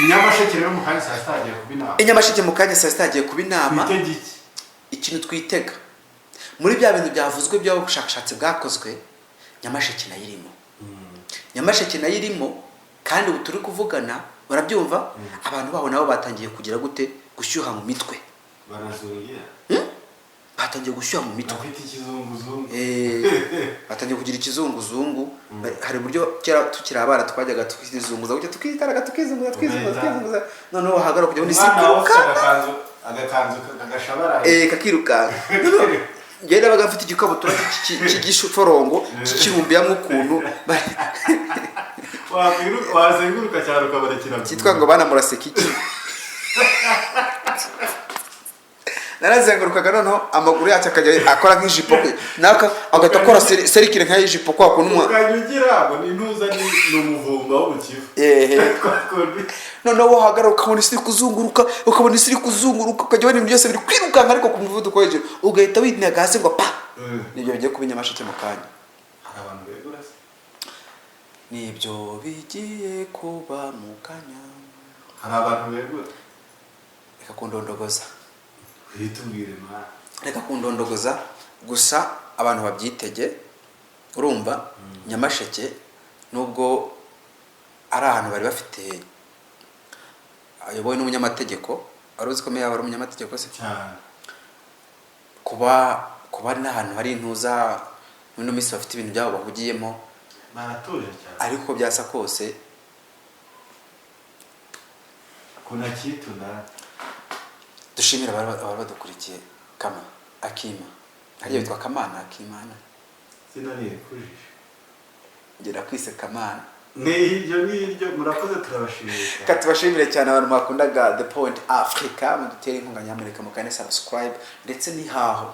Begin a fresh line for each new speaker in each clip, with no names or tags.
Inyamasheke rero mu kanya saa sita hagiye kuba inama.
Inyamasheke mu kanya saa sita hagiye kuba inama.
Twitege iki?
Ikintu twitega muri bya bintu byavuzwe by'ubushakashatsi bwakozwe, Nyamasheke nayo irimo. Nyamasheke nayo irimo, kandi ubu turi kuvugana barabyumva, abantu baho nabo batangiye kugira gute gushyuha mu mitwe.
Barazungira.
Batangiye gushyuha mu mitwe.
Afite ikizunguzungu.
Batangiye kugira ikizunguzungu. Hari buryo kera tukiri abana twajyaga tukizunguza gutya tukitaraga tukizunguza. Noneho hagara kujya muri
sikuruka. Agakanzu kagashabara.
Kakiruka. Ngenda baga mfite igikabutura cy'igishuforongo cy'ikibumbiyamo ukuntu.
Wazenguruka cyane ukabarekera.
Cyitwa ngo bana muraseka iki. Narazengurukaga noneho amaguru yacu akajya akora nk'ijipo naka agata akora serikire nk'ijipo kwa kuntu
ukanyugira ngo nintuza ni umuvumba wo mukivu.
Noneho wahagaruka ukabona isi kuzunguruka ukajya ibintu byose biri kwirukanka ariko ku muvuduko hejuru ugahita witinaga hasi ngo pa. Nibyo bigiye kuba Nyamasheke mu kanya.
Hari abantu begura se.
Nibyo bigiye kuba mu kanya.
Hari abantu begura.
Reka kundondogoza.
Hitubwire ma.
Reka kundondogoza gusa abantu babyitege. Urumva Nyamasheke nubwo ari ahantu bari bafite ayoboye n'umunyamategeko, aruzi ko meya wari umunyamategeko se
cyane.
Kuba ari n'ahantu hari intuza n'uno misi bafite ibintu byabo bahugiyemo
baratuje cyane.
Ariko byasa kose
kuna kitu na
dushimira abari badukurikiye kama Akima. Hariyo yitwa Kamana Akimana.
Sinariye kujisha.
Ngera kwise Kamana.
Niryo murakoze turabashimira.
Katubashimire cyane abantu bakundaga The Point Africa, mudutere inkunga Nyamuneka mukane subscribe ndetse ni haho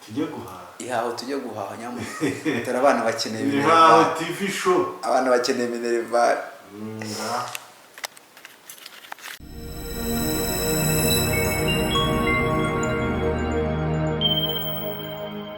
tujye guhaha.
Ihaho tujye guhaha Nyamuneka. Tara abana bakeneye
Ihaho TV show.
Abana bakeneye Minerval.